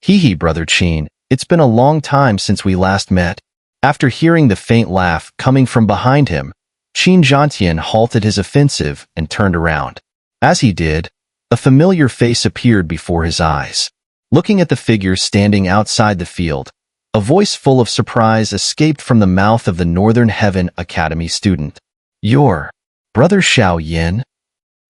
Hee hee, brother Qin, it's been a long time since we last met. After hearing the faint laugh coming from behind him, Qin Zhantian halted his offensive and turned around. As he did, a familiar face appeared before his eyes. Looking at the figure standing outside the field, a voice full of surprise escaped from the mouth of the Northern Heaven Academy student. "Your brother Xiao Yan?"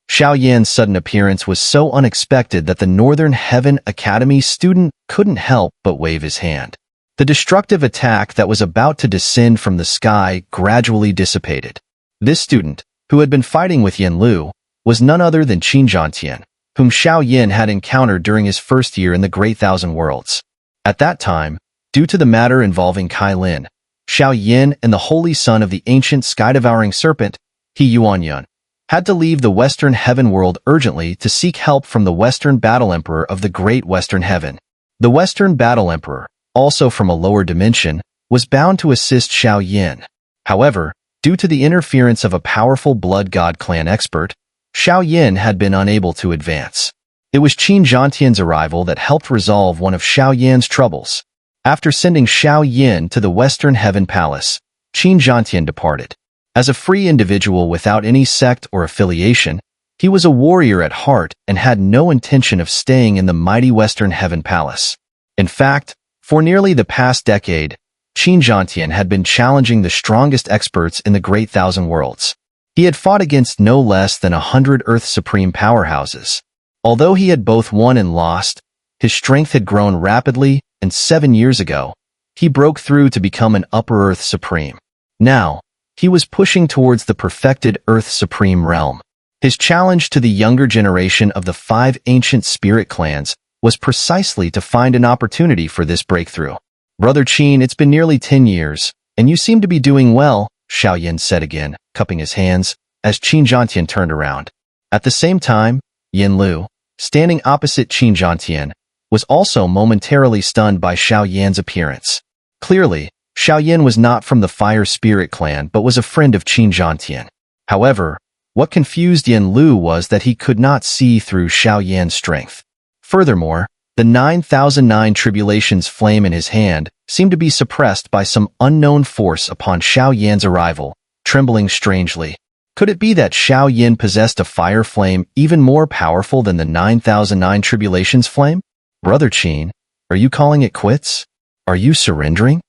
Xiao Yan's sudden appearance was so unexpected that the Northern Heaven Academy student couldn't help but wave his hand. The destructive attack that was about to descend from the sky gradually dissipated. This student, who had been fighting with Yen Lu, was none other than Qin Zhantian, whom Xiao Yan had encountered during his first year in the Great Thousand Worlds. At that time, due to the matter involving Kai Lin, Xiao Yan and the holy son of the ancient sky-devouring serpent, Yuan, had to leave the Western Heaven world urgently to seek help from the Western Battle Emperor of the Great Western Heaven. The Western Battle Emperor, also from a lower dimension, was bound to assist Xiao Yan. However, due to the interference of a powerful Blood God Clan expert, Xiao Yan had been unable to advance. It was Qin Zhantian's arrival that helped resolve one of Xiao Yan's troubles. After sending Xiao Yan to the Western Heaven Palace, Qin Zhantian departed. As a free individual without any sect or affiliation, he was a warrior at heart and had no intention of staying in the mighty Western Heaven Palace. In fact, for nearly the past decade, Qin Zhantian had been challenging the strongest experts in the Great Thousand Worlds. He had fought against no less than 100 Earth Supreme powerhouses. Although he had both won and lost, his strength had grown rapidly, and 7 years ago, he broke through to become an Upper Earth Supreme. Now, he was pushing towards the perfected Earth Supreme realm. His challenge to the younger generation of the 5 ancient spirit clans was precisely to find an opportunity for this breakthrough. "Brother Qin, it's been nearly 10 years, and you seem to be doing well," Xiao Yan said again, cupping his hands, as Qin Zhantian turned around. At the same time, Yen Lu, standing opposite Qin Zhantian, was also momentarily stunned by Xiao Yan's appearance. Clearly, Xiao Yan was not from the Fire Spirit Clan but was a friend of Qin Zhantian. However, what confused Yen Lu was that he could not see through Xiao Yan's strength. Furthermore, the 9009 Tribulations flame in his hand seemed to be suppressed by some unknown force upon Xiao Yan's arrival, trembling strangely. Could it be that Xiao Yan possessed a fire flame even more powerful than the 9009 Tribulations flame? "Brother Qin, are you calling it quits? Are you surrendering?"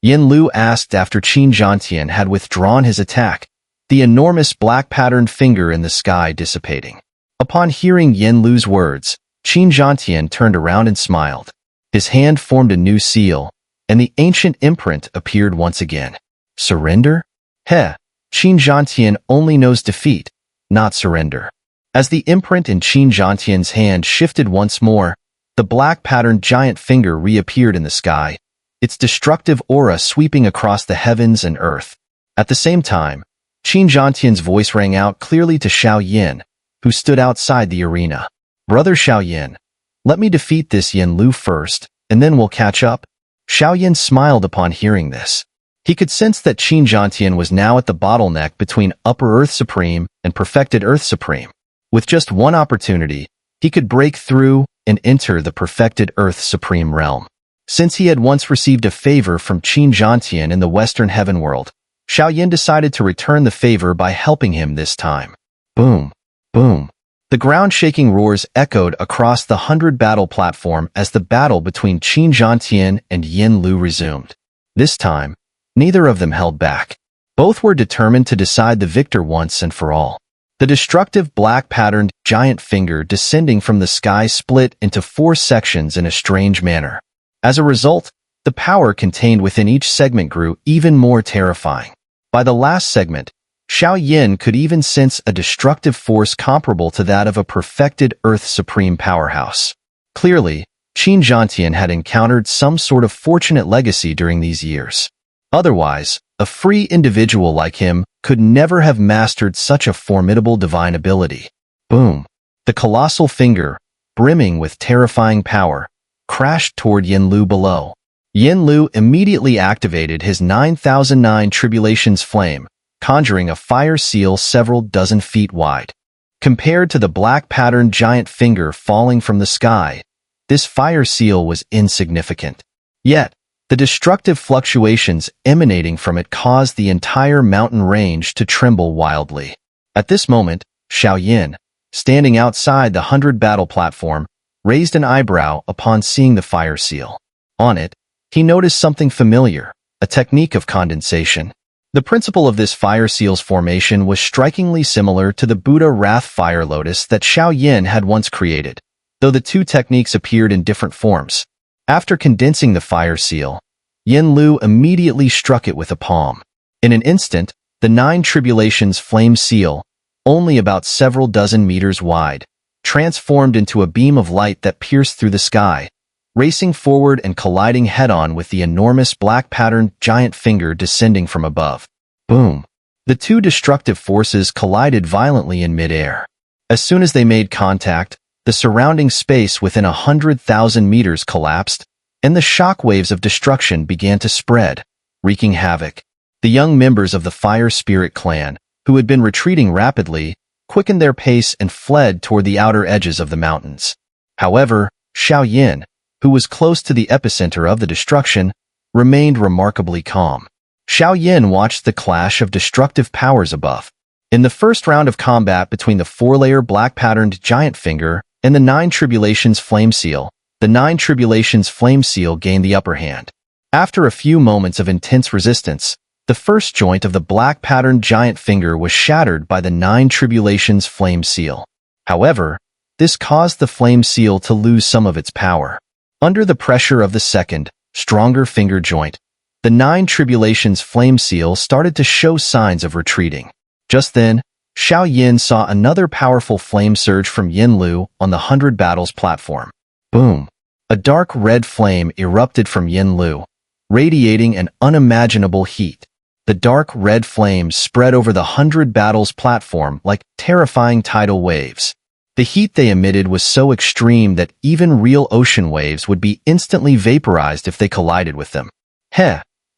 Yen Lu asked after Qin Zhantian had withdrawn his attack, the enormous black-patterned finger in the sky dissipating. Upon hearing Yen Lu's words, Qin Zhantian turned around and smiled. His hand formed a new seal, and the ancient imprint appeared once again. "Surrender? Heh, Qin Zhantian only knows defeat, not surrender." As the imprint in Qin Zhantian's hand shifted once more, the black-patterned giant finger reappeared in the sky, its destructive aura sweeping across the heavens and earth. At the same time, Qin Zhantian's voice rang out clearly to Xiao Yan, who stood outside the arena. "Brother Xiao Yan, let me defeat this Yen Lu first, and then we'll catch up." Xiao Yan smiled upon hearing this. He could sense that Qin Zhantian was now at the bottleneck between Upper Earth Supreme and Perfected Earth Supreme. With just one opportunity, he could break through and enter the Perfected Earth Supreme realm. Since he had once received a favor from Qin Zhantian in the Western Heaven world, Xiao Yan decided to return the favor by helping him this time. Boom, boom. The ground-shaking roars echoed across the 100 battle platform as the battle between Qin Zhantian and Yen Lu resumed. This time, neither of them held back. Both were determined to decide the victor once and for all. The destructive black-patterned giant finger descending from the sky split into 4 sections in a strange manner. As a result, the power contained within each segment grew even more terrifying. By the last segment, Xiao Yan could even sense a destructive force comparable to that of a perfected Earth Supreme powerhouse. Clearly, Qin Zhantian had encountered some sort of fortunate legacy during these years. Otherwise, a free individual like him could never have mastered such a formidable divine ability. Boom! The colossal finger, brimming with terrifying power, crashed toward Yen Lu below. Yen Lu immediately activated his 9009 Tribulations flame, conjuring a fire seal several dozen feet wide. Compared to the black-patterned giant finger falling from the sky, this fire seal was insignificant. Yet, the destructive fluctuations emanating from it caused the entire mountain range to tremble wildly. At this moment, Xiao Yan, standing outside the 100 battle platform, raised an eyebrow upon seeing the fire seal. On it, he noticed something familiar, a technique of condensation. The principle of this fire seal's formation was strikingly similar to the Buddha Wrath Fire Lotus that Xiao Yan had once created, though the two techniques appeared in different forms. After condensing the fire seal, Yin Lu immediately struck it with a palm. In an instant, the 9 Tribulations flame seal, only about several dozen meters wide, transformed into a beam of light that pierced through the sky, racing forward and colliding head-on with the enormous black-patterned giant finger descending from above. Boom! The two destructive forces collided violently in mid-air. As soon as they made contact, the surrounding space within 100,000 meters collapsed, and the shockwaves of destruction began to spread, wreaking havoc. The young members of the Fire Spirit Clan, who had been retreating rapidly, quickened their pace and fled toward the outer edges of the mountains. However, Xiao Yan, who was close to the epicenter of the destruction, remained remarkably calm. Xiao Yan watched the clash of destructive powers above. In the first round of combat between the 4-layer black-patterned giant finger and the 9 Tribulations flame seal, the 9 Tribulations flame seal gained the upper hand. After a few moments of intense resistance, the first joint of the black-patterned giant finger was shattered by the 9 Tribulations flame seal. However, this caused the flame seal to lose some of its power. Under the pressure of the second, stronger finger joint, the 9 Tribulations flame seal started to show signs of retreating. Just then, Xiao Yan saw another powerful flame surge from Yin Lu on the 100 battles platform. Boom! A dark red flame erupted from Yin Lu, radiating an unimaginable heat. The dark red flames spread over the 100 battles platform like terrifying tidal waves. The heat they emitted was so extreme that even real ocean waves would be instantly vaporized if they collided with them.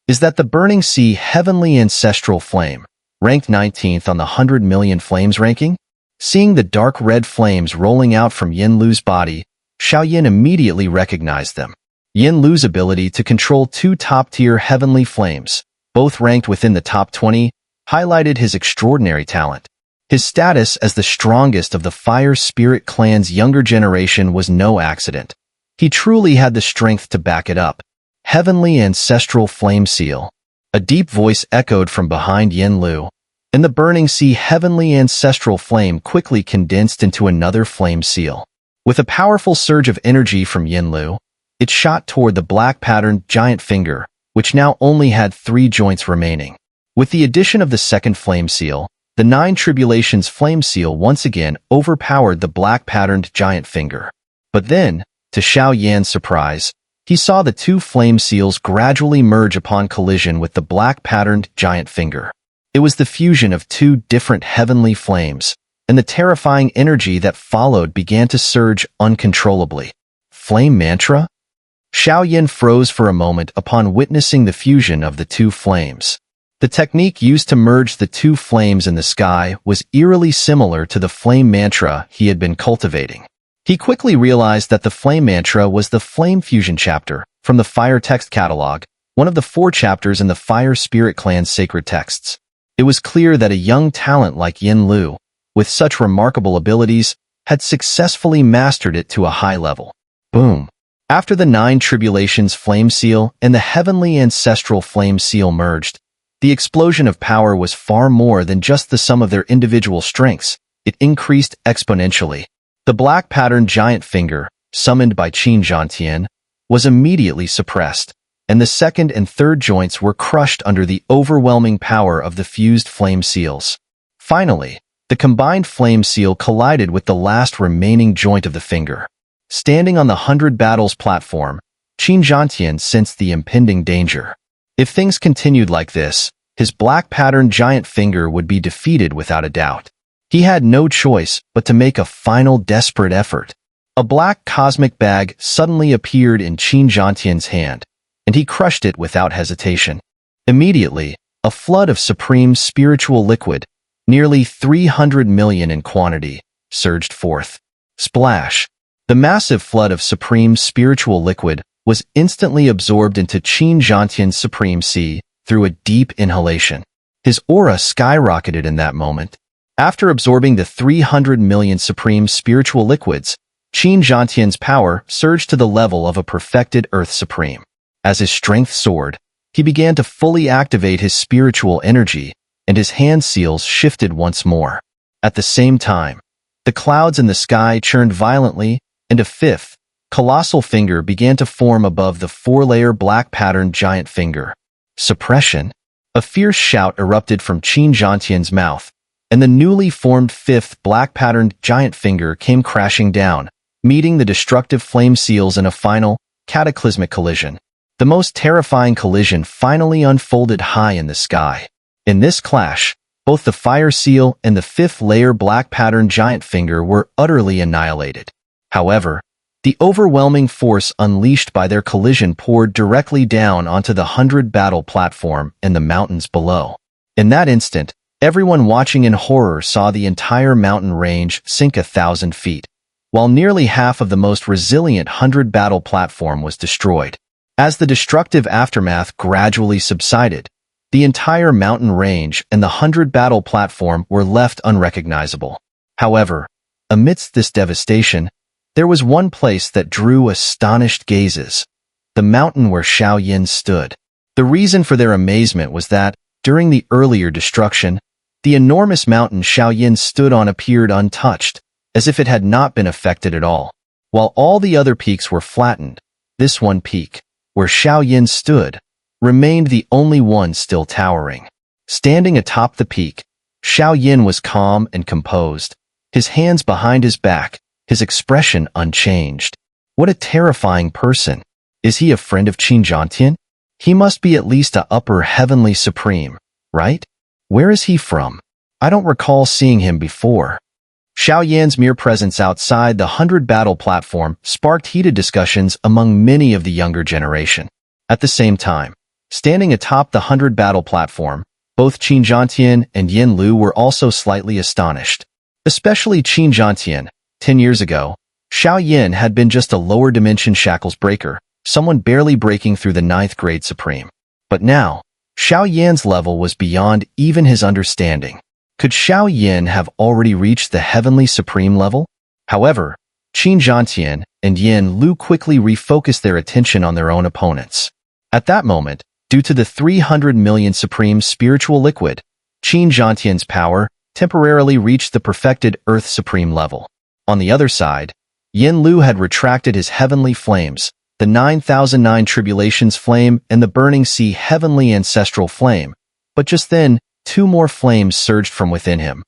Is that the Burning Sea Heavenly Ancestral Flame, ranked 19th on the 100 million flames ranking? Seeing the dark red flames rolling out from Yin Lu's body, Xiao Yan immediately recognized them. Yin Lu's ability to control 2 top-tier heavenly flames, both ranked within the top 20, highlighted his extraordinary talent. His status as the strongest of the Fire Spirit Clan's younger generation was no accident. He truly had the strength to back it up. Heavenly Ancestral Flame Seal. A deep voice echoed from behind Yin Lu, and the Burning Sea Heavenly Ancestral Flame quickly condensed into another flame seal. With a powerful surge of energy from Yin Lu, it shot toward the black-patterned giant finger, which now only had 3 joints remaining. With the addition of the second flame seal, the 9 Tribulations flame seal once again overpowered the black-patterned giant finger. But then, to Xiao Yan's surprise, he saw the 2 flame seals gradually merge upon collision with the black-patterned giant finger. It was the fusion of 2 different heavenly flames, and the terrifying energy that followed began to surge uncontrollably. Flame mantra? Xiao Yan froze for a moment upon witnessing the fusion of the 2 flames. The technique used to merge the 2 flames in the sky was eerily similar to the flame mantra he had been cultivating. He quickly realized that the flame mantra was the Flame Fusion chapter from the Fire Text Catalog, one of the 4 chapters in the Fire Spirit Clan's sacred texts. It was clear that a young talent like Yin Lu, with such remarkable abilities, had successfully mastered it to a high level. Boom! After the 9 Tribulations flame seal and the Heavenly Ancestral flame seal merged, the explosion of power was far more than just the sum of their individual strengths. It increased exponentially. The black-patterned giant finger, summoned by Qin Zhantian, was immediately suppressed, and the second and third joints were crushed under the overwhelming power of the fused flame seals. Finally, the combined flame seal collided with the last remaining joint of the finger. Standing on the 100 battles platform, Qin Zhantian sensed the impending danger. If things continued like this, his black-patterned giant finger would be defeated without a doubt. He had no choice but to make a final desperate effort. A black cosmic bag suddenly appeared in Qin Zhantian's hand, and he crushed it without hesitation. Immediately, a flood of supreme spiritual liquid, nearly 300 million in quantity, surged forth. Splash! The massive flood of supreme spiritual liquid was instantly absorbed into Qin Zhantian's supreme sea through a deep inhalation. His aura skyrocketed in that moment. After absorbing the 300 million supreme spiritual liquids, Qin Zhantian's power surged to the level of a perfected Earth Supreme. As his strength soared, he began to fully activate his spiritual energy, and his hand seals shifted once more. At the same time, the clouds in the sky churned violently, and a fifth, colossal finger began to form above the four-layer black-patterned giant finger. Suppression. A fierce shout erupted from Qin Zhantian's mouth, and the newly formed fifth black-patterned giant finger came crashing down, meeting the destructive flame seals in a final, cataclysmic collision. The most terrifying collision finally unfolded high in the sky. In this clash, both the fire seal and the fifth-layer black-patterned giant finger were utterly annihilated. However, the overwhelming force unleashed by their collision poured directly down onto the 100 battle platform in the mountains below. In that instant, everyone watching in horror saw the entire mountain range sink 1,000 feet, while nearly half of the most resilient 100 battle platform was destroyed. As the destructive aftermath gradually subsided, the entire mountain range and the 100 battle platform were left unrecognizable. However, amidst this devastation, there was one place that drew astonished gazes: the mountain where Xiao Yan stood. The reason for their amazement was that, during the earlier destruction, the enormous mountain Xiao Yan stood on appeared untouched, as if it had not been affected at all. While all the other peaks were flattened, this one peak, where Xiao Yan stood, remained the only one still towering. Standing atop the peak, Xiao Yan was calm and composed, his hands behind his back, his expression unchanged. What a terrifying person. Is he a friend of Qin Zhantian? He must be at least a upper heavenly supreme, right? Where is he from? I don't recall seeing him before. Xiao Yan's mere presence outside the 100 battle platform sparked heated discussions among many of the younger generation. At the same time, standing atop the 100 battle platform, both Qin Zhantian and Yin Lu were also slightly astonished. Especially Qin Zhantian. 10 years ago, Xiao Yan had been just a lower dimension shackles breaker, someone barely breaking through the 9th grade supreme. But now, Xiao Yan's level was beyond even his understanding. Could Xiao Yan have already reached the heavenly supreme level? However, Qin Zhantian and Yin Lu quickly refocused their attention on their own opponents. At that moment, due to the 300 million supreme spiritual liquid, Qin Zhantian's power temporarily reached the perfected Earth Supreme level. On the other side, Yin Lu had retracted his heavenly flames, the 9009 Tribulations flame and the Burning Sea heavenly ancestral flame, but just then, 2 more flames surged from within him.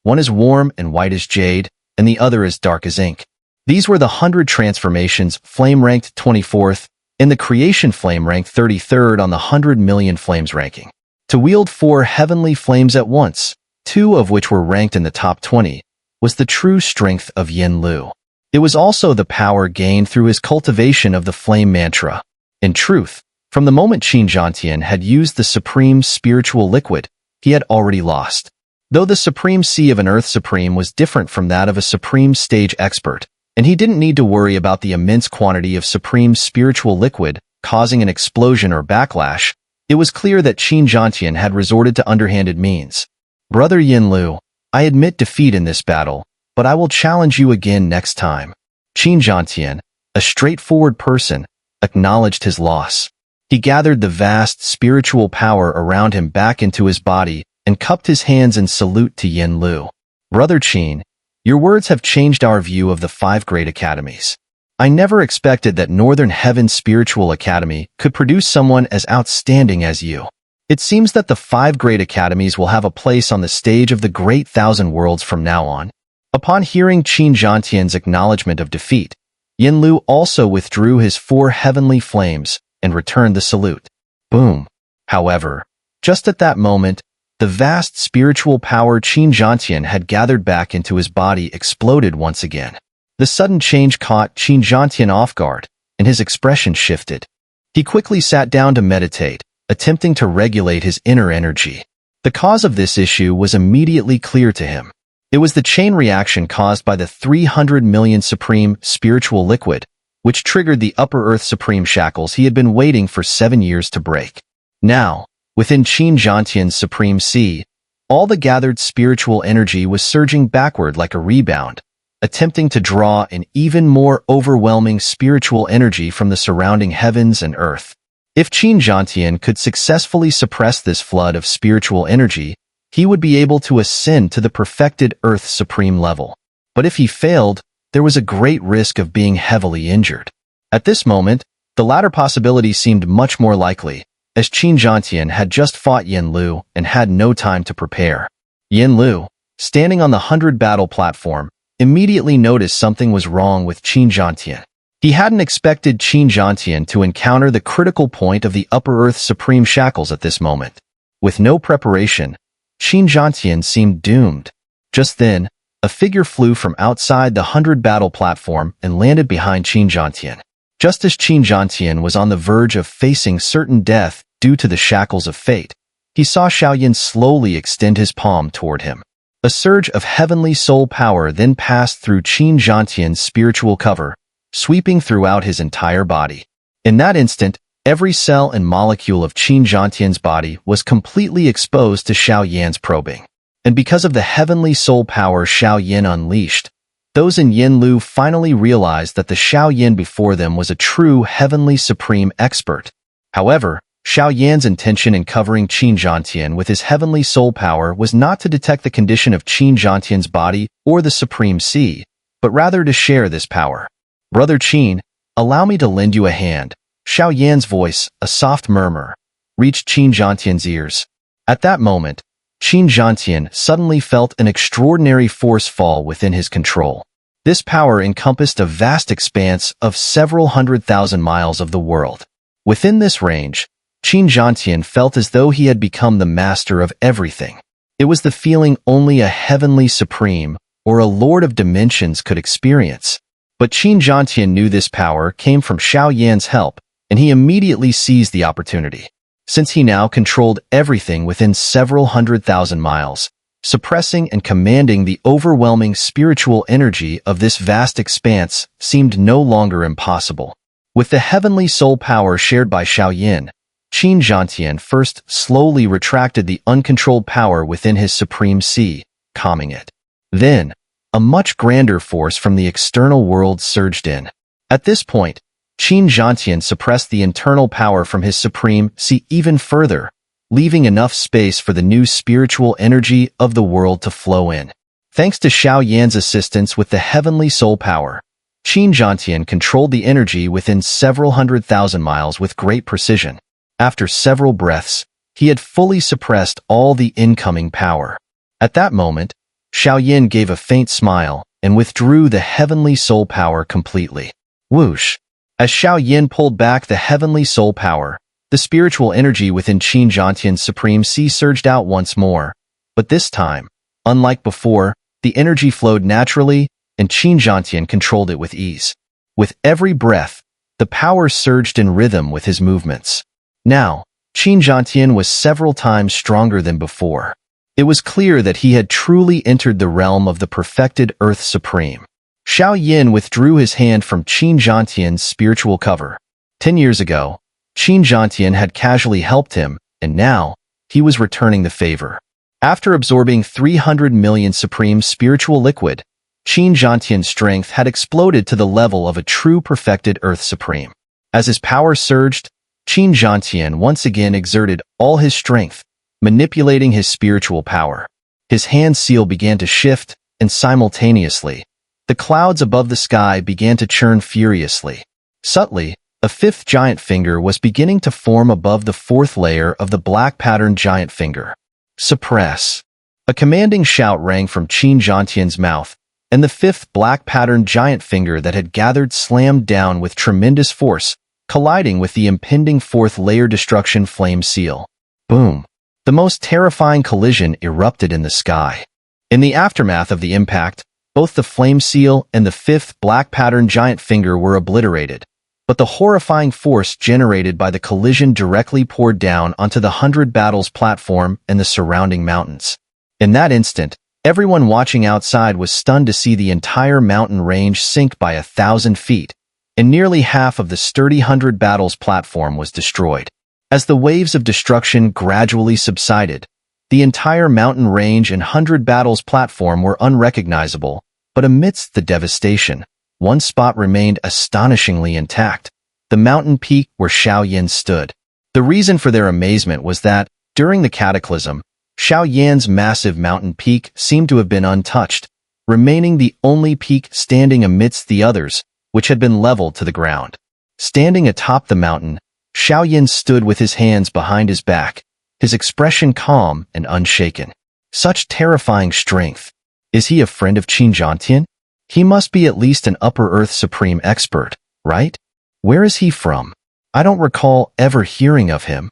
One as warm and white as jade, and the other as dark as ink. These were the 100 transformations flame ranked 24th, and the creation flame ranked 33rd on the 100 million flames ranking. To wield 4 heavenly flames at once, 2 of which were ranked in the top 20, was the true strength of Yin Lu. It was also the power gained through his cultivation of the flame mantra. In truth, from the moment Qin Zhantian had used the supreme spiritual liquid, he had already lost. Though the supreme sea of an Earth Supreme was different from that of a supreme stage expert, and he didn't need to worry about the immense quantity of supreme spiritual liquid causing an explosion or backlash, it was clear that Qin Zhantian had resorted to underhanded means. Brother Yin Lu, I admit defeat in this battle, but I will challenge you again next time. Qin Zhantian, a straightforward person, acknowledged his loss. He gathered the vast spiritual power around him back into his body and cupped his hands in salute to Yin Lu. Brother Qin, your words have changed our view of the 5 great academies. I never expected that Northern Heaven Spiritual Academy could produce someone as outstanding as you. It seems that the 5 great academies will have a place on the stage of the Great Thousand Worlds from now on. Upon hearing Qin Zhantian's acknowledgement of defeat, Yin Lu also withdrew his 4 heavenly flames and returned the salute. Boom. However, just at that moment, the vast spiritual power Qin Zhantian had gathered back into his body exploded once again. The sudden change caught Qin Zhantian off guard, and his expression shifted. He quickly sat down to meditate, attempting to regulate his inner energy. The cause of this issue was immediately clear to him. It was the chain reaction caused by the 300 million supreme spiritual liquid, which triggered the Upper Earth supreme shackles he had been waiting for 7 years to break. Now, within Qin Zhantian's supreme sea, all the gathered spiritual energy was surging backward like a rebound, attempting to draw an even more overwhelming spiritual energy from the surrounding heavens and earth. If Qin Zhantian could successfully suppress this flood of spiritual energy, he would be able to ascend to the perfected Earth supreme level. But if he failed, there was a great risk of being heavily injured. At this moment, the latter possibility seemed much more likely, as Qin Zhantian had just fought Yin Lu and had no time to prepare. Yin Lu, standing on the 100 battle platform, immediately noticed something was wrong with Qin Zhantian. He hadn't expected Qin Zhantian to encounter the critical point of the Upper Earth supreme shackles at this moment. With no preparation, Qin Zhantian seemed doomed. Just then, a figure flew from outside the 100 battle platform and landed behind Qin Zhantian. Just as Qin Zhantian was on the verge of facing certain death due to the shackles of fate, he saw Xiao Yan slowly extend his palm toward him. A surge of heavenly soul power then passed through Qin Zhantian's spiritual cover, sweeping throughout his entire body. In that instant, every cell and molecule of Qin Zhantian's body was completely exposed to Xiao Yan's probing. And because of the heavenly soul power Xiao Yan unleashed, those in Yin Lu finally realized that the Xiao Yan before them was a true heavenly supreme expert. However, Xiao Yan's intention in covering Qin Zhantian with his heavenly soul power was not to detect the condition of Qin Zhantian's body or the supreme sea, but rather to share this power. "Brother Qin, allow me to lend you a hand." Xiao Yan's voice, a soft murmur, reached Qin Zhantian's ears. At that moment, Qin Zhantian suddenly felt an extraordinary force fall within his control. This power encompassed a vast expanse of several 100,000 miles of the world. Within this range, Qin Zhantian felt as though he had become the master of everything. It was the feeling only a heavenly supreme or a lord of dimensions could experience. But Qin Zhantian knew this power came from Xiao Yan's help, and he immediately seized the opportunity. Since he now controlled everything within several 100,000 miles, suppressing and commanding the overwhelming spiritual energy of this vast expanse seemed no longer impossible. With the heavenly soul power shared by Xiao Yan, Qin Zhantian first slowly retracted the uncontrolled power within his supreme sea, calming it. Then, a much grander force from the external world surged in. At this point, Qin Zhantian suppressed the internal power from his supreme sea even further, leaving enough space for the new spiritual energy of the world to flow in. Thanks to Xiao Yan's assistance with the heavenly soul power, Qin Zhantian controlled the energy within several 100,000 miles with great precision. After several breaths, he had fully suppressed all the incoming power. At that moment, Xiao Yan gave a faint smile and withdrew the heavenly soul power completely. Whoosh! As Xiao Yan pulled back the heavenly soul power, the spiritual energy within Qin Zhantian's supreme sea surged out once more. But this time, unlike before, the energy flowed naturally, and Qin Zhantian controlled it with ease. With every breath, the power surged in rhythm with his movements. Now, Qin Zhantian was several times stronger than before. It was clear that he had truly entered the realm of the perfected Earth Supreme. Xiao Yan withdrew his hand from Qin Zhantian's spiritual cover. 10 years ago, Qin Zhantian had casually helped him, and now, he was returning the favor. After absorbing 300 million supreme spiritual liquid, Qin Zhantian's strength had exploded to the level of a true perfected Earth Supreme. As his power surged, Qin Zhantian once again exerted all his strength, manipulating his spiritual power. His hand seal began to shift, and simultaneously, the clouds above the sky began to churn furiously. Subtly, a fifth giant finger was beginning to form above the fourth layer of the black-patterned giant finger. Suppress! A commanding shout rang from Qin Zhantian's mouth, and the fifth black-patterned giant finger that had gathered slammed down with tremendous force, colliding with the impending fourth-layer destruction flame seal. Boom! The most terrifying collision erupted in the sky. In the aftermath of the impact, both the flame seal and the fifth black-patterned giant finger were obliterated, but the horrifying force generated by the collision directly poured down onto the 100 battles platform and the surrounding mountains. In that instant, Everyone watching outside was stunned to see the entire mountain range sink by 1,000 feet, and nearly half of the sturdy 100 Battles platform was destroyed. As the waves of destruction gradually subsided, the entire mountain range and 100 Battles platform were unrecognizable, but amidst the devastation, one spot remained astonishingly intact: the mountain peak where Xiao Yan stood. The reason for their amazement was that, during the cataclysm, Xiao Yan's massive mountain peak seemed to have been untouched, remaining the only peak standing amidst the others, which had been leveled to the ground. Standing atop the mountain, Xiao Yan stood with his hands behind his back, his expression calm and unshaken. Such terrifying strength. Is he a friend of Qin Zhantian? He must be at least an Upper Earth Supreme expert, right? Where is he from? I don't recall ever hearing of him.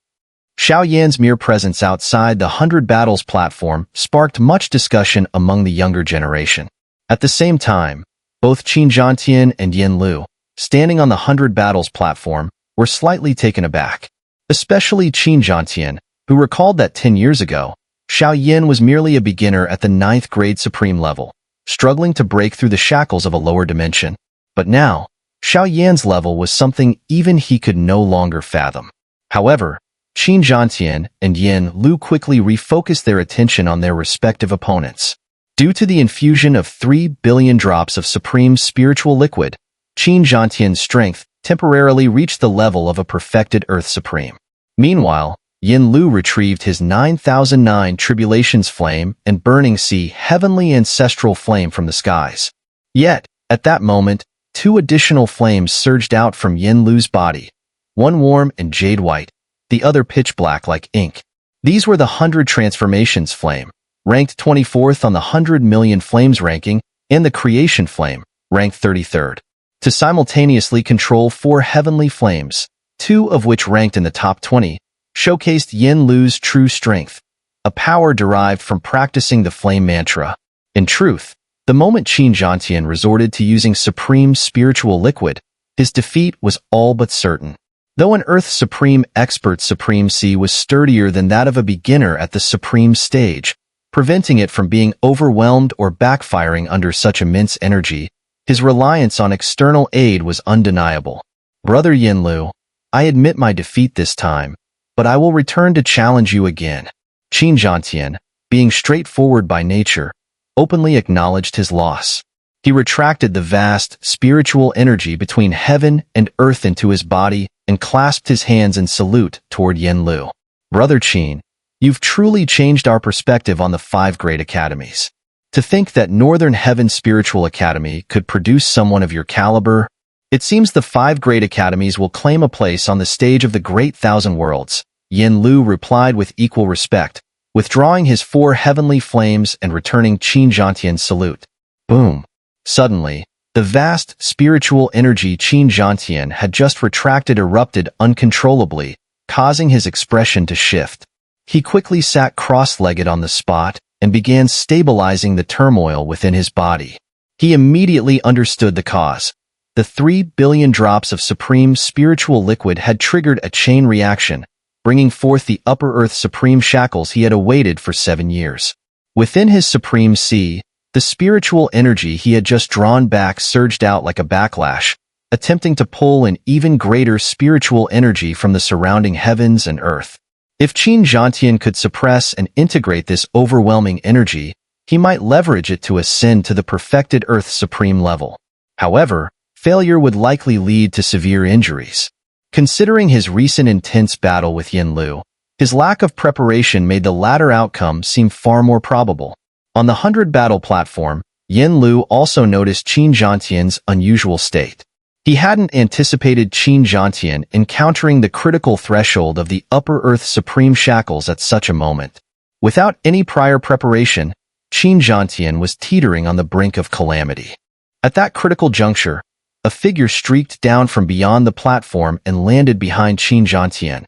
Xiao Yan's mere presence outside the 100 Battles platform sparked much discussion among the younger generation. At the same time, both Qin Zhantian and Yin Lu, standing on the 100 Battles platform, were slightly taken aback. Especially Qin Zhantian, who recalled that 10 years ago, Xiao Yan was merely a beginner at the 9th grade Supreme level, struggling to break through the shackles of a lower dimension. But now, Xiao Yan's level was something even he could no longer fathom. However, Qin Zhantian and Yin Lu quickly refocused their attention on their respective opponents. Due to the infusion of 3 billion drops of supreme spiritual liquid, Qin Zhantian's strength temporarily reached the level of a perfected Earth Supreme. Meanwhile, Yin Lu retrieved his 9009 Tribulations Flame and Burning Sea Heavenly Ancestral Flame from the skies. Yet, at that moment, 2 additional flames surged out from Yin Lu's body, one warm and jade white, the other pitch black like ink. These were the 100 Transformations Flame, ranked 24th on the 100 Million Flames ranking, and the Creation Flame, ranked 33rd. To simultaneously control 4 heavenly flames, 2 of which ranked in the top 20, showcased Yin Lu's true strength, a power derived from practicing the flame mantra. In truth, the moment Qin Zhantian resorted to using supreme spiritual liquid, his defeat was all but certain. Though an Earth Supreme expert Supreme C was sturdier than that of a beginner at the Supreme stage, preventing it from being overwhelmed or backfiring under such immense energy, his reliance on external aid was undeniable. Brother Yin Lu, I admit my defeat this time, but I will return to challenge you again. Qin Zhantian, being straightforward by nature, openly acknowledged his loss. He retracted the vast spiritual energy between heaven and earth into his body and clasped his hands in salute toward Yin Lu. Brother Qin, you've truly changed our perspective on the 5 great academies. To think that Northern Heaven Spiritual Academy could produce someone of your caliber, it seems the 5 great academies will claim a place on the stage of the Great Thousand Worlds. Yin Lu replied with equal respect, withdrawing his 4 heavenly flames and returning Qin Zhantian's salute. Boom! Suddenly, the vast spiritual energy Qin Zhantian had just retracted erupted uncontrollably, causing his expression to shift. He quickly sat cross-legged on the spot and began stabilizing the turmoil within his body. He immediately understood the cause. The 3 billion drops of supreme spiritual liquid had triggered a chain reaction, bringing forth the Upper Earth Supreme shackles he had awaited for 7 years. Within his Supreme Sea, the spiritual energy he had just drawn back surged out like a backlash, attempting to pull an even greater spiritual energy from the surrounding heavens and earth. If Qin Zhantian could suppress and integrate this overwhelming energy, he might leverage it to ascend to the perfected Earth Supreme level. However, failure would likely lead to severe injuries. Considering his recent intense battle with Yin Lu, his lack of preparation made the latter outcome seem far more probable. On the 100 Battle platform, Yin Lu also noticed Qin Zhantian's unusual state. He hadn't anticipated Qin Zhantian encountering the critical threshold of the Upper Earth Supreme shackles at such a moment. Without any prior preparation, Qin Zhantian was teetering on the brink of calamity. At that critical juncture, a figure streaked down from beyond the platform and landed behind Qin Zhantian.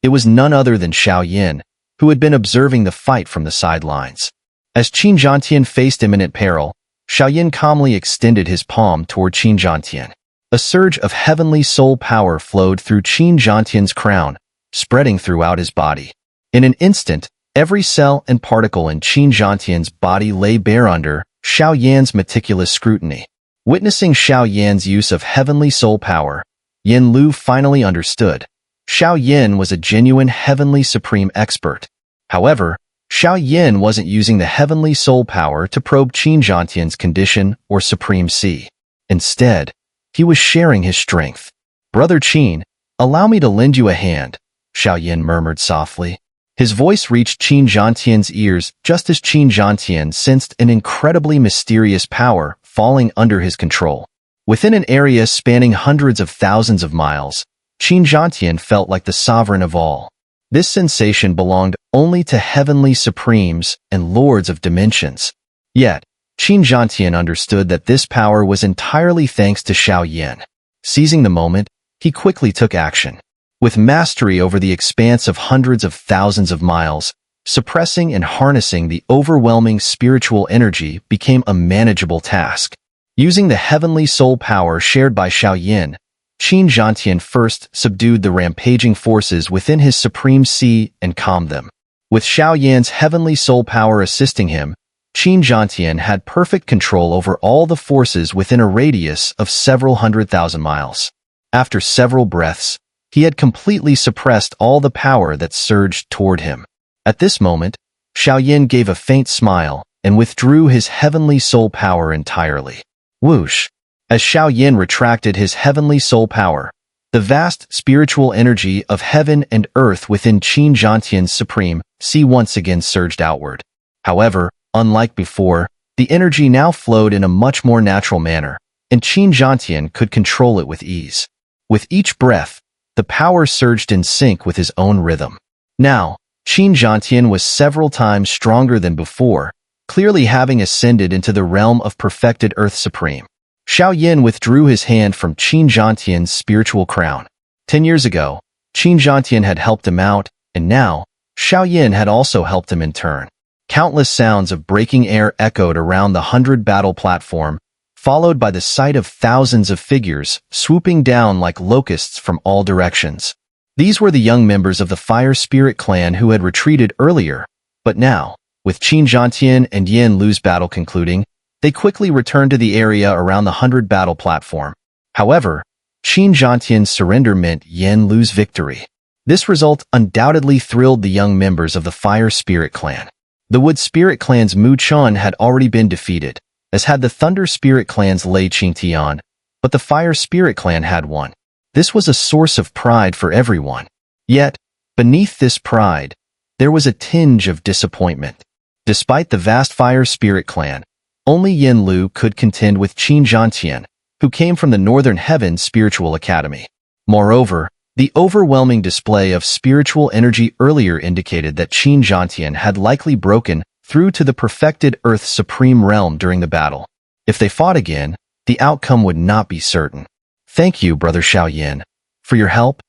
It was none other than Xiao Yan, who had been observing the fight from the sidelines. As Qin Zhantian faced imminent peril, Xiao Yan calmly extended his palm toward Qin Zhantian. A surge of heavenly soul power flowed through Qin Zhantian's crown, spreading throughout his body. In an instant, Every cell and particle in Qin Zhantian's body lay bare under Xiao Yan's meticulous scrutiny. Witnessing Xiao Yan's use of heavenly soul power, Yin Lu finally understood. Xiao Yan was a genuine heavenly supreme expert. However, Xiao Yan wasn't using the heavenly soul power to probe Qin Zhantian's condition or supreme C. Instead, he was sharing his strength. "Brother Qin, allow me to lend you a hand," Xiao Yan murmured softly. His voice reached Qin Zhantian's ears just as Qin Zhantian sensed an incredibly mysterious power falling under his control. Within an area spanning hundreds of thousands of miles, Qin Zhantian felt like the sovereign of all. This sensation belonged only to heavenly supremes and lords of dimensions. Yet, Qin Zhantian understood that this power was entirely thanks to Xiao Yan. Seizing the moment, he quickly took action. With mastery over the expanse of hundreds of thousands of miles, suppressing and harnessing the overwhelming spiritual energy became a manageable task. Using the heavenly soul power shared by Xiao Yan, Qin Zhantian first subdued the rampaging forces within his supreme C and calmed them. With Xiao Yan's heavenly soul power assisting him, Qin Zhantian had perfect control over all the forces within a radius of several 100,000 miles. After several breaths, he had completely suppressed all the power that surged toward him. At this moment, Xiao Yan gave a faint smile and withdrew his heavenly soul power entirely. Whoosh! As Xiao Yan retracted his heavenly soul power, the vast spiritual energy of heaven and earth within Qin Zhantian's supreme C once again surged outward. However, unlike before, the energy now flowed in a much more natural manner, and Qin Zhantian could control it with ease. With each breath, the power surged in sync with his own rhythm. Now, Qin Zhantian was several times stronger than before, clearly having ascended into the realm of perfected Earth Supreme. Xiao Yan withdrew his hand from Qin Zhantian's spiritual crown. 10 years ago, Qin Zhantian had helped him out, and now, Xiao Yan had also helped him in turn. Countless sounds of breaking air echoed around the 100-battle platform, followed by the sight of thousands of figures swooping down like locusts from all directions. These were the young members of the Fire Spirit Clan who had retreated earlier, but now, with Qin Zhantian and Yin Lu's battle concluding, they quickly returned to the area around the 100-battle platform. However, Qin Zhantian's surrender meant Yin Lu's victory. This result undoubtedly thrilled the young members of the Fire Spirit Clan. The Wood Spirit Clan's Mu Chun had already been defeated, as had the Thunder Spirit Clan's Lei Qingtian, but the Fire Spirit Clan had won. This was a source of pride for everyone. Yet, beneath this pride, there was a tinge of disappointment. Despite the vast Fire Spirit Clan, only Yin Lu could contend with Qin Zhantian, who came from the Northern Heaven Spiritual Academy. Moreover, the overwhelming display of spiritual energy earlier indicated that Qin Zhantian had likely broken through to the perfected Earth's supreme realm during the battle. If they fought again, the outcome would not be certain. "Thank you, Brother Xiao Yan, for your help."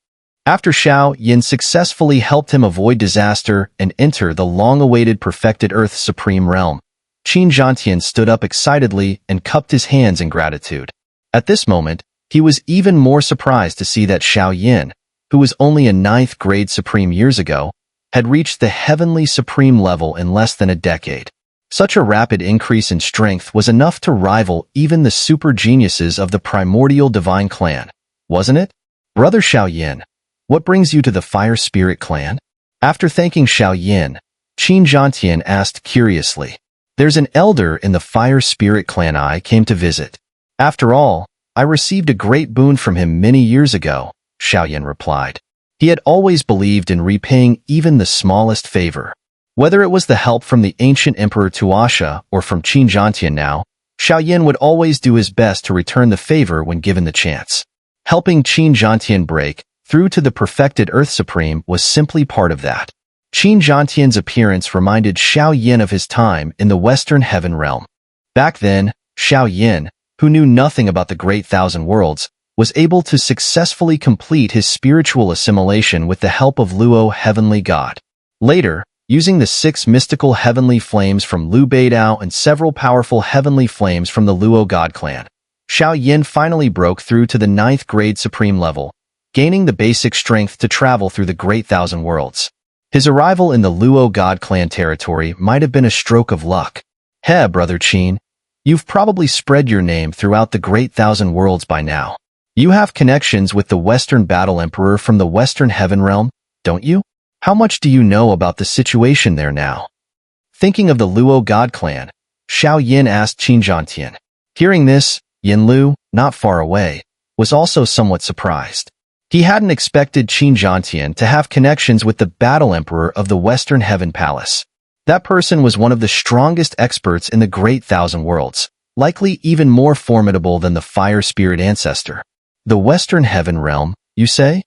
After Xiao Yan successfully helped him avoid disaster and enter the long-awaited perfected Earth's supreme realm, Qin Zhantian stood up excitedly and cupped his hands in gratitude. At this moment, he was even more surprised to see that Xiao Yan, who was only a 9th grade supreme years ago, had reached the heavenly supreme level in less than a decade. Such a rapid increase in strength was enough to rival even the super geniuses of the Primordial Divine Clan, wasn't it? "Brother Xiao Yan, what brings you to the Fire Spirit Clan?" After thanking Xiao Yan, Qin Zhantian asked curiously. "There's an elder in the Fire Spirit Clan I came to visit. After all, I received a great boon from him many years ago," Xiao Yan replied. He had always believed in repaying even the smallest favor. Whether it was the help from the ancient Emperor Tuasha or from Qin Zhantian now, Xiao Yan would always do his best to return the favor when given the chance. Helping Qin Zhantian break through to the perfected Earth Supreme was simply part of that. Qin Zhantian's appearance reminded Xiao Yan of his time in the Western Heaven Realm. Back then, Xiao Yan, who knew nothing about the Great Thousand Worlds, was able to successfully complete his spiritual assimilation with the help of Luo Heavenly God. Later, using the 6 mystical heavenly flames from Lu Beidao and several powerful heavenly flames from the Luo God Clan, Xiao Yan finally broke through to the 9th grade supreme level, gaining the basic strength to travel through the Great Thousand Worlds. His arrival in the Luo God Clan territory might have been a stroke of luck. Heh, Brother Qin, you've probably spread your name throughout the Great Thousand Worlds by now. You have connections with the Western Battle Emperor from the Western Heaven Realm, don't you? How much do you know about the situation there now? Thinking of the Luo God Clan, Xiao Yan asked Qin Zhantian. Hearing this, Yin Lu, not far away, was also somewhat surprised. He hadn't expected Qin Zhantian to have connections with the Battle Emperor of the Western Heaven Palace. That person was one of the strongest experts in the Great Thousand Worlds, likely even more formidable than the Fire Spirit Ancestor. The Western Heaven Realm, you say?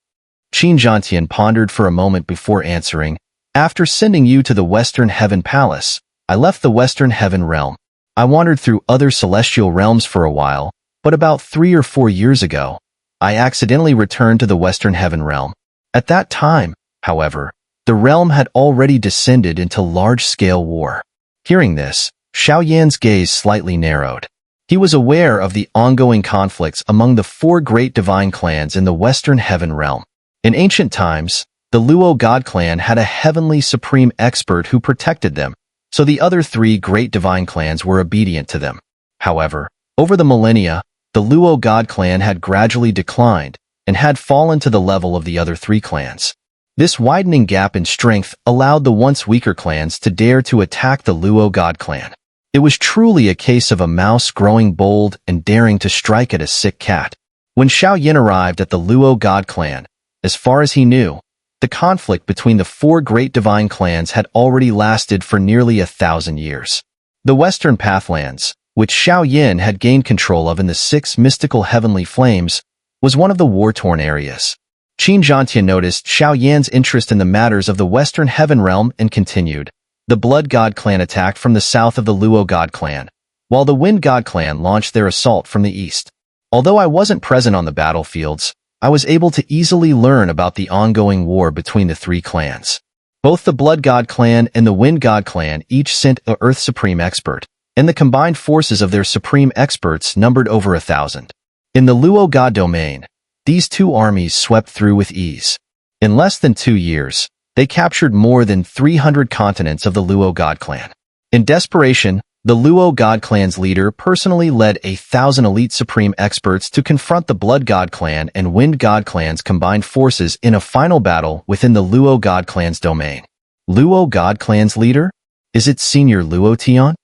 Qin Zhantian pondered for a moment before answering. After sending you to the Western Heaven Palace, I left the Western Heaven Realm. I wandered through other celestial realms for a while, but about 3 or 4 years ago, I accidentally returned to the Western Heaven Realm. At that time, however, the realm had already descended into large-scale war. Hearing this, Xiao Yan's gaze slightly narrowed. He was aware of the ongoing conflicts among the 4 great divine clans in the Western Heaven Realm. In ancient times, the Luo God Clan had a heavenly supreme expert who protected them, so the other 3 great divine clans were obedient to them. However, over the millennia, the Luo God Clan had gradually declined and had fallen to the level of the other 3 clans. This widening gap in strength allowed the once weaker clans to dare to attack the Luo God Clan. It was truly a case of a mouse growing bold and daring to strike at a sick cat. When Xiao Yan arrived at the Luo God Clan, as far as he knew, the conflict between the 4 great divine clans had already lasted for nearly 1,000 years. The Western Pathlands, which Xiao Yan had gained control of in the 6 mystical heavenly flames, was one of the war-torn areas. Qin Zhantian noticed Xiao Yan's interest in the matters of the Western Heaven Realm and continued. The Blood God Clan attacked from the south of the Luo God Clan, while the Wind God Clan launched their assault from the east. Although I wasn't present on the battlefields, I was able to easily learn about the ongoing war between the 3 clans. Both the Blood God Clan and the Wind God Clan each sent an Earth Supreme expert, and the combined forces of their supreme experts numbered over 1,000. In the Luo God domain, these 2 armies swept through with ease. In less than 2 years, they captured more than 300 continents of the Luo God Clan. In desperation, the Luo God Clan's leader personally led 1,000 elite supreme experts to confront the Blood God Clan and Wind God Clan's combined forces in a final battle within the Luo God Clan's domain. Luo God Clan's leader? Is it Senior Luo Tian?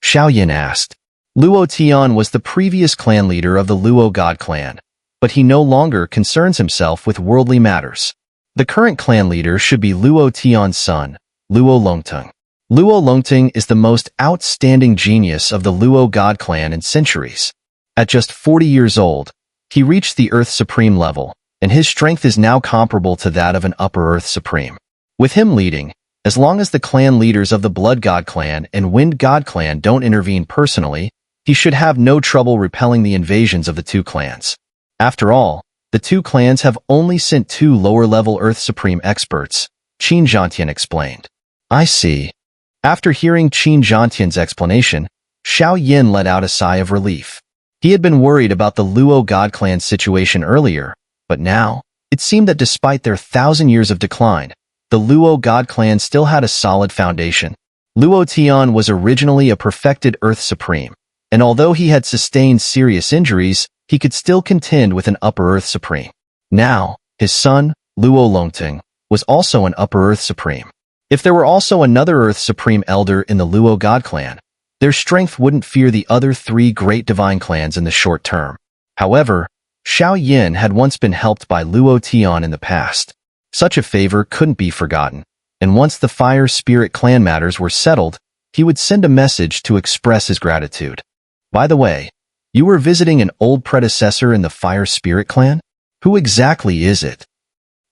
Xiao Yan asked. Luo Tian was the previous clan leader of the Luo God Clan, but he no longer concerns himself with worldly matters. The current clan leader should be Luo Tian's son, Luo Longteng. Luo Longteng is the most outstanding genius of the Luo God Clan in centuries. At just 40 years old, he reached the Earth Supreme level, and his strength is now comparable to that of an Upper Earth Supreme. With him leading, as long as the clan leaders of the Blood God Clan and Wind God Clan don't intervene personally, he should have no trouble repelling the invasions of the 2 clans. After all, the 2 clans have only sent 2 lower-level Earth Supreme experts, Qin Zhantian explained. I see. After hearing Qin Zhantian's explanation, Xiao Yan let out a sigh of relief. He had been worried about the Luo God Clan's situation earlier, but now, it seemed that despite their 1,000 years of decline, the Luo God Clan still had a solid foundation. Luo Tian was originally a perfected Earth Supreme, and although he had sustained serious injuries, he could still contend with an Upper Earth Supreme. Now, his son, Luo Longteng, was also an Upper Earth Supreme. If there were also another Earth Supreme Elder in the Luo God Clan, their strength wouldn't fear the other 3 great divine clans in the short term. However, Xiao Yan had once been helped by Luo Tian in the past. Such a favor couldn't be forgotten, and once the Fire Spirit clan matters were settled, he would send a message to express his gratitude. By the way, you were visiting an old predecessor in the Fire Spirit clan? Who exactly is it?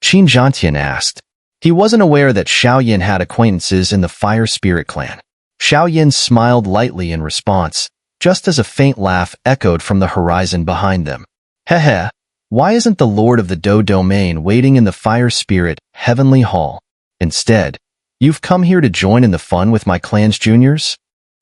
Qin Zhantian asked. He wasn't aware that Xiao Yan had acquaintances in the Fire Spirit clan. Xiao Yan smiled lightly in response, just as a faint laugh echoed from the horizon behind them. Heh, why isn't the Lord of the Do domain waiting in the Fire Spirit Heavenly Hall? Instead, you've come here to join in the fun with my clan's juniors?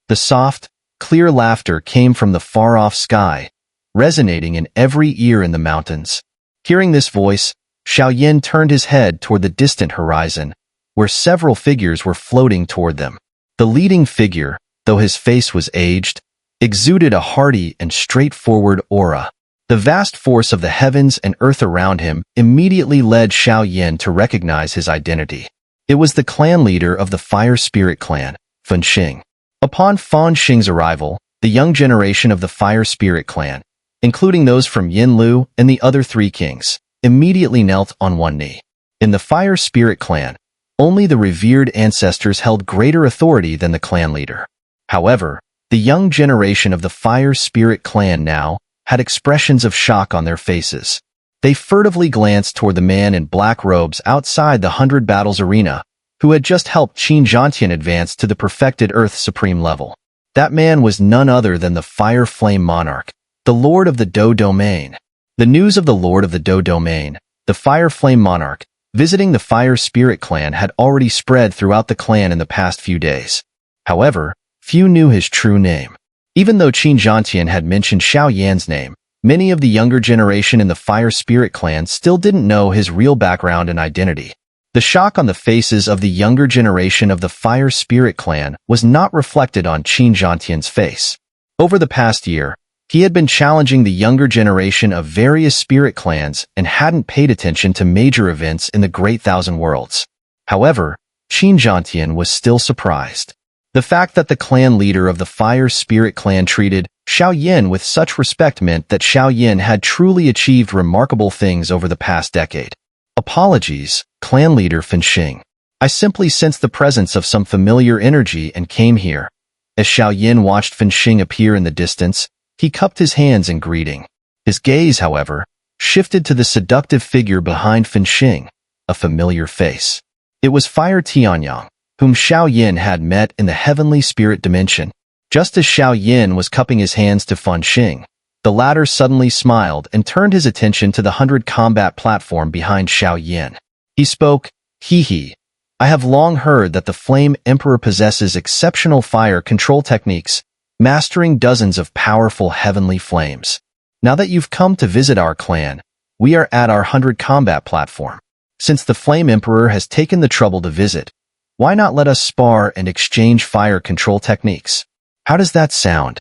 The soft, clear laughter came from the far-off sky, resonating in every ear in the mountains. Hearing this voice, Xiao Yan turned his head toward the distant horizon, where several figures were floating toward them. The leading figure, though his face was aged, exuded a hearty and straightforward aura. The vast force of the heavens and earth around him immediately led Xiao Yan to recognize his identity. It was the clan leader of the Fire Spirit Clan, Fan Xing. Upon Fan Xing's arrival, the young generation of the Fire Spirit Clan, including those from Yin Lu and the other three kings, immediately knelt on one knee. In the Fire Spirit Clan, only the revered ancestors held greater authority than the clan leader. However, the young generation of the Fire Spirit Clan now had expressions of shock on their faces. They furtively glanced toward the man in black robes outside the 100 Battles arena, who had just helped Qin Zhantian advance to the perfected Earth Supreme level. That man was none other than the Fire Flame Monarch, the Lord of the Do Domain. The news of the Lord of the Do Domain, the Fire Flame Monarch, visiting the Fire Spirit Clan had already spread throughout the clan in the past few days. However, few knew his true name. Even though Qin Zhantian had mentioned Xiao Yan's name, many of the younger generation in the Fire Spirit Clan still didn't know his real background and identity. The shock on the faces of the younger generation of the Fire Spirit Clan was not reflected on Qin Zhantian's face. Over the past year, he had been challenging the younger generation of various spirit clans and hadn't paid attention to major events in the Great Thousand Worlds. However, Qin Zhantian was still surprised. The fact that the clan leader of the Fire Spirit Clan treated Xiao Yan with such respect meant that Xiao Yan had truly achieved remarkable things over the past decade. Apologies, clan leader Fan Xing. I simply sensed the presence of some familiar energy and came here. As Xiao Yan watched Fan Xing appear in the distance, he cupped his hands in greeting. His gaze, however, shifted to the seductive figure behind Fan Xing, a familiar face. It was Fire Tianyang, whom Xiao Yan had met in the heavenly spirit dimension. Just as Xiao Yan was cupping his hands to Fan Xing, the latter suddenly smiled and turned his attention to the 100 combat platform behind Xiao Yan. He spoke, "Hee. I have long heard that the Flame Emperor possesses exceptional fire control techniques, mastering dozens of powerful heavenly flames. Now that you've come to visit our clan, we are at our 100 combat platform. Since the Flame Emperor has taken the trouble to visit, why not let us spar and exchange fire control techniques? How does that sound?"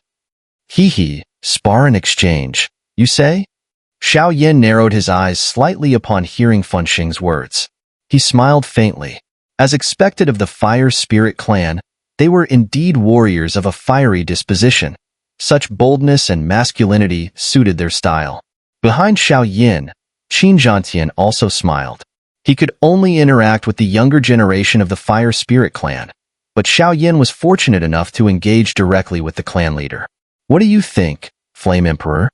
Hee, spar and exchange, you say? Xiao Yan narrowed his eyes slightly upon hearing Fan Xing's words. He smiled faintly. As expected of the Fire Spirit Clan, they were indeed warriors of a fiery disposition. Such boldness and masculinity suited their style. Behind Xiao Yan, Qin Zhantian also smiled. He could only interact with the younger generation of the Fire Spirit Clan, but Xiao Yan was fortunate enough to engage directly with the clan leader. "What do you think, Flame Emperor?"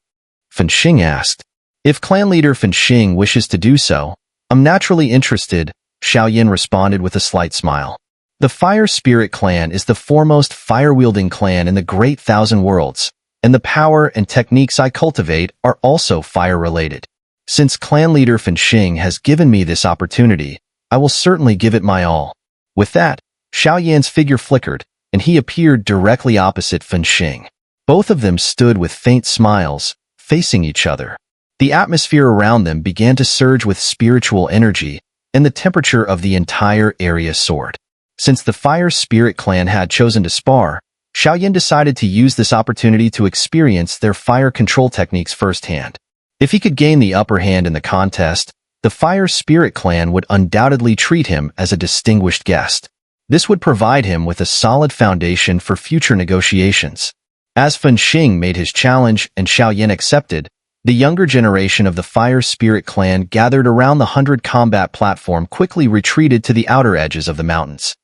Fan Xing asked. "If clan leader Fan Xing wishes to do so, I'm naturally interested," Xiao Yan responded with a slight smile. The Fire Spirit Clan is the foremost fire-wielding clan in the Great Thousand Worlds, and the power and techniques I cultivate are also fire-related. Since clan leader Fan Xing has given me this opportunity, I will certainly give it my all. With that, Xiao Yan's figure flickered, and he appeared directly opposite Fan Xing. Both of them stood with faint smiles, facing each other. The atmosphere around them began to surge with spiritual energy, and the temperature of the entire area soared. Since the Fire Spirit Clan had chosen to spar, Xiao Yan decided to use this opportunity to experience their fire control techniques firsthand. If he could gain the upper hand in the contest, the Fire Spirit Clan would undoubtedly treat him as a distinguished guest. This would provide him with a solid foundation for future negotiations. As Fan Xing made his challenge and Xiao Yan accepted, the younger generation of the Fire Spirit Clan gathered around the 100 combat platform quickly retreated to the outer edges of the mountains.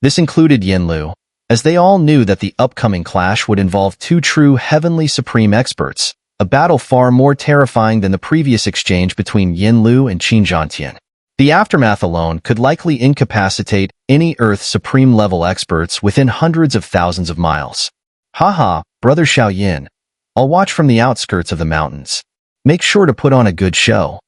This included Yin Lu, as they all knew that the upcoming clash would involve two true heavenly supreme experts, a battle far more terrifying than the previous exchange between Yin Lu and Qin Zhantian. The aftermath alone could likely incapacitate any Earth Supreme level experts within hundreds of thousands of miles. "Haha, brother Xiao Yan. I'll watch from the outskirts of the mountains. Make sure to put on a good show."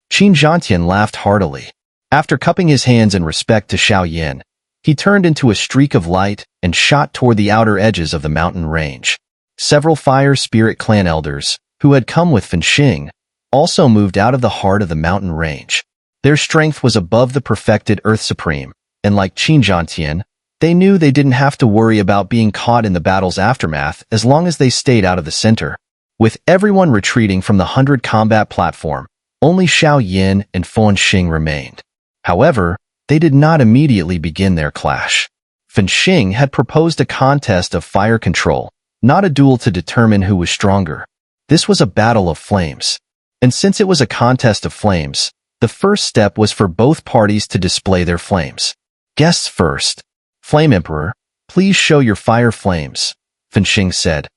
Qin Zhantian laughed heartily. After cupping his hands in respect to Xiao Yan, he turned into a streak of light and shot toward the outer edges of the mountain range. Several Fire Spirit Clan elders, who had come with Fan Xing, also moved out of the heart of the mountain range. Their strength was above the perfected Earth Supreme, and like Qin Zhantian, they knew they didn't have to worry about being caught in the battle's aftermath as long as they stayed out of the center. With everyone retreating from the 100 combat platform, only Xiao Yan and Fenxing remained. However, they did not immediately begin their clash. Fenxing had proposed a contest of fire control, not a duel to determine who was stronger. This was a battle of flames. And since it was a contest of flames, the first step was for both parties to display their flames. Guests first. Flame Emperor, please show your fire flames, Fenxing said,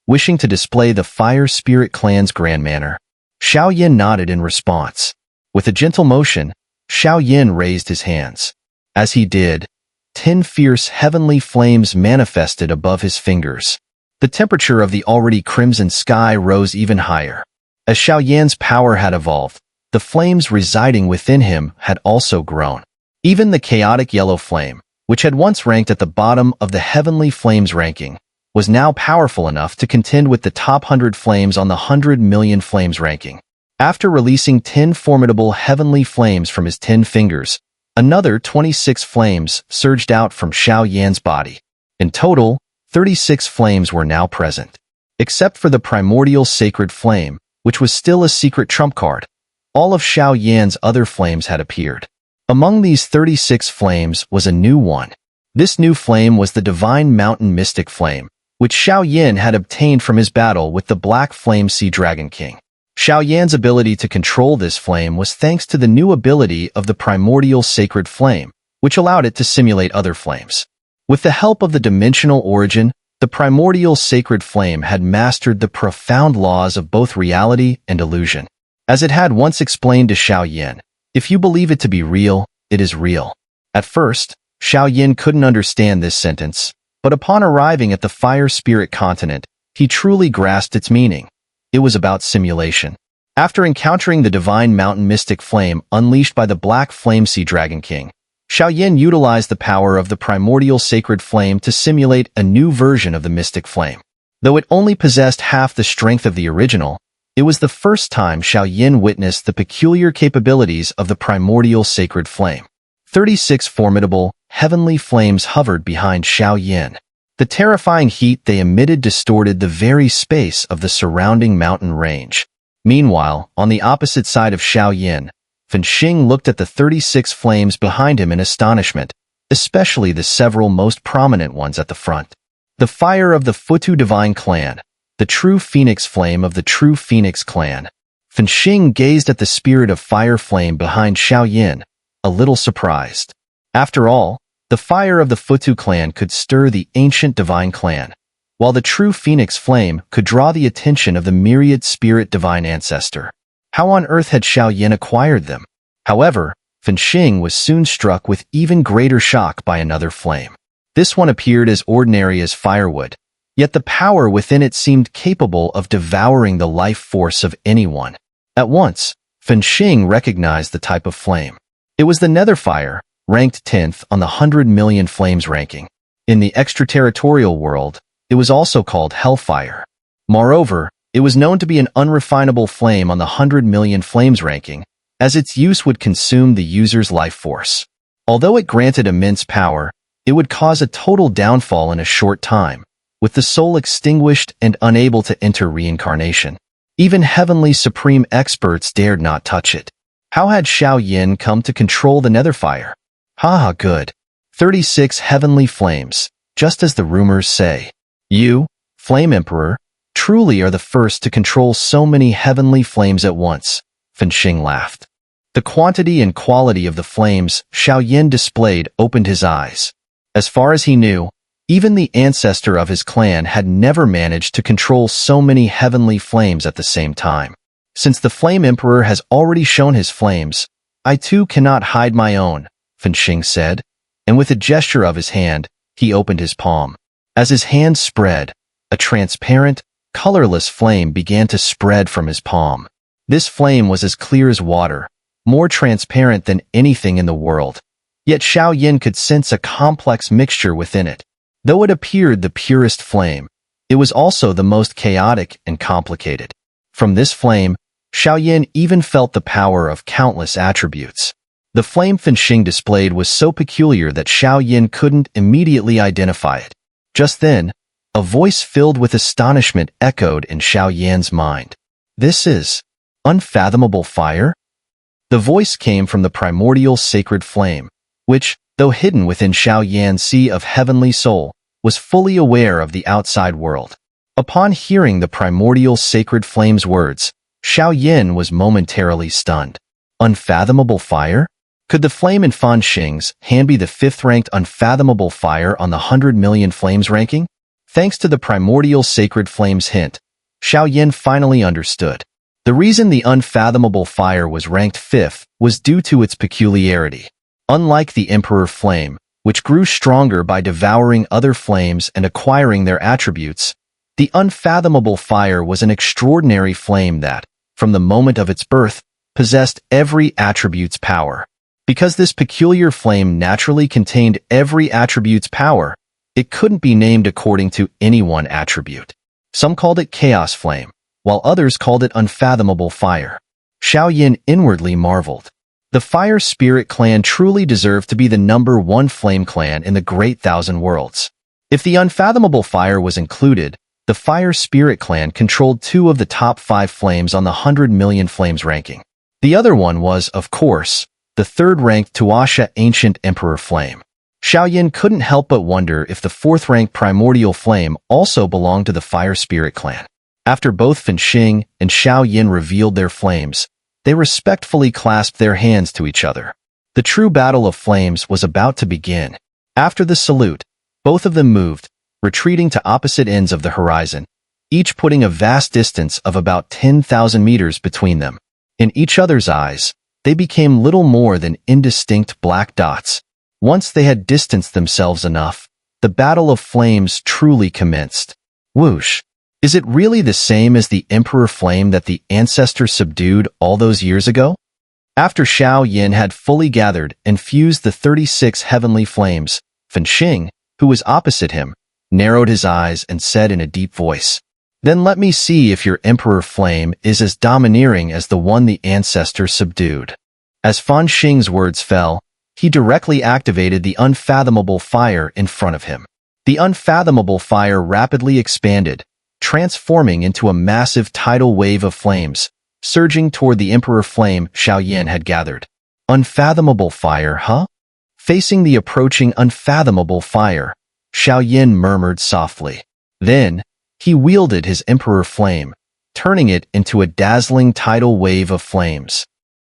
wishing to display the Fire Spirit Clan's grand manner. Xiao Yan nodded in response. With a gentle motion, Xiao Yan raised his hands. As he did, 10 fierce heavenly flames manifested above his fingers. The temperature of the already crimson sky rose even higher. As Xiao Yan's power had evolved, the flames residing within him had also grown. Even the chaotic yellow flame, which had once ranked at the bottom of the heavenly flames ranking, was now powerful enough to contend with the top 100 flames on the 100 million flames ranking. After releasing 10 formidable heavenly flames from his 10 fingers, another 26 flames surged out from Xiao Yan's body. In total, 36 flames were now present. Except for the primordial sacred flame, which was still a secret trump card, all of Xiao Yan's other flames had appeared. Among these 36 flames was a new one. This new flame was the divine mountain mystic flame, which Xiao Yan had obtained from his battle with the Black Flame Sea Dragon King. Xiao Yan's ability to control this flame was thanks to the new ability of the primordial sacred flame, which allowed it to simulate other flames. With the help of the dimensional origin, the primordial sacred flame had mastered the profound laws of both reality and illusion. As it had once explained to Xiao Yan, if you believe it to be real, it is real. At first, Xiao Yan couldn't understand this sentence, but upon arriving at the Fire Spirit continent, he truly grasped its meaning. It was about simulation. After encountering the divine mountain mystic flame unleashed by the Black Flame Sea Dragon King, Xiao Yan utilized the power of the primordial sacred flame to simulate a new version of the mystic flame. Though it only possessed half the strength of the original, it was the first time Xiao Yan witnessed the peculiar capabilities of the primordial sacred flame. 36 formidable, heavenly flames hovered behind Xiao Yan. The terrifying heat they emitted distorted the very space of the surrounding mountain range. Meanwhile, on the opposite side of Xiao Yan, Fenxing looked at the 36 flames behind him in astonishment, especially the several most prominent ones at the front. The fire of the Futu Divine Clan, the true phoenix flame of the true phoenix clan. Fenxing gazed at the spirit of fire flame behind Xiao Yan, a little surprised. After all, the fire of the Futu clan could stir the ancient divine clan, while the true phoenix flame could draw the attention of the myriad spirit divine ancestor. How on earth had Xiao Yan acquired them? However, Fenxing was soon struck with even greater shock by another flame. This one appeared as ordinary as firewood, yet the power within it seemed capable of devouring the life force of anyone. At once, Fenxing recognized the type of flame. It was the nether fire, ranked 10th on the 100 million flames ranking. In the extraterritorial world, it was also called hellfire. Moreover, it was known to be an unrefinable flame on the 100 million flames ranking, as its use would consume the user's life force. Although it granted immense power, it would cause a total downfall in a short time, with the soul extinguished and unable to enter reincarnation. Even heavenly supreme experts dared not touch it. How had Xiao Yan come to control the nether fire? Haha, good. 36 heavenly flames, just as the rumors say. You, Flame Emperor, truly are the first to control so many heavenly flames at once, Fenxing laughed. The quantity and quality of the flames Xiao Yan displayed opened his eyes. As far as he knew, even the ancestor of his clan had never managed to control so many heavenly flames at the same time. Since the Flame Emperor has already shown his flames, I too cannot hide my own, Fenxing said, and with a gesture of his hand, he opened his palm. As his hand spread, a transparent, colorless flame began to spread from his palm. This flame was as clear as water, more transparent than anything in the world. Yet Xiao Yan could sense a complex mixture within it. Though it appeared the purest flame, it was also the most chaotic and complicated. From this flame, Xiao Yan even felt the power of countless attributes. The flame Fenxing displayed was so peculiar that Xiao Yan couldn't immediately identify it. Just then, a voice filled with astonishment echoed in Xiao Yan's mind. "This is unfathomable fire?" The voice came from the primordial sacred flame, which, though hidden within Xiao Yan's sea of heavenly soul, was fully aware of the outside world. Upon hearing the primordial sacred flame's words, Xiao Yan was momentarily stunned. Unfathomable fire? Could the flame in Fenxing's hand be the fifth-ranked unfathomable fire on the 100 million flames ranking? Thanks to the primordial sacred flame's hint, Xiao Yan finally understood. The reason the unfathomable fire was ranked fifth was due to its peculiarity. Unlike the Emperor Flame, which grew stronger by devouring other flames and acquiring their attributes, the unfathomable fire was an extraordinary flame that, from the moment of its birth, possessed every attribute's power. Because this peculiar flame naturally contained every attribute's power, it couldn't be named according to any one attribute. Some called it Chaos Flame, while others called it Unfathomable Fire. Xiao Yan inwardly marveled. The Fire Spirit Clan truly deserved to be the #1 flame clan in the Great Thousand Worlds. If the Unfathomable Fire was included, the Fire Spirit Clan controlled 2 of the top 5 flames on the 100 million flames ranking. The other one was, of course, the third-ranked Tuasha Ancient Emperor Flame. Xiao Yan couldn't help but wonder if the fourth-ranked Primordial Flame also belonged to the Fire Spirit Clan. After both Fenxing and Xiao Yan revealed their flames, they respectfully clasped their hands to each other. The true battle of flames was about to begin. After the salute, both of them moved, retreating to opposite ends of the horizon, each putting a vast distance of about 10,000 meters between them. In each other's eyes, they became little more than indistinct black dots. Once they had distanced themselves enough, the battle of flames truly commenced. Whoosh! Is it really the same as the Emperor Flame that the ancestor subdued all those years ago? After Xiao Yan had fully gathered and fused the 36 heavenly flames, Fenxing, who was opposite him, narrowed his eyes and said in a deep voice, "Then let me see if your Emperor Flame is as domineering as the one the ancestor subdued." As Fenxing's words fell, he directly activated the unfathomable fire in front of him. The unfathomable fire rapidly expanded, transforming into a massive tidal wave of flames, surging toward the Emperor Flame Xiao Yan had gathered. Unfathomable fire, huh? Facing the approaching unfathomable fire, Xiao Yan murmured softly. Then, he wielded his Emperor Flame, turning it into a dazzling tidal wave of flames.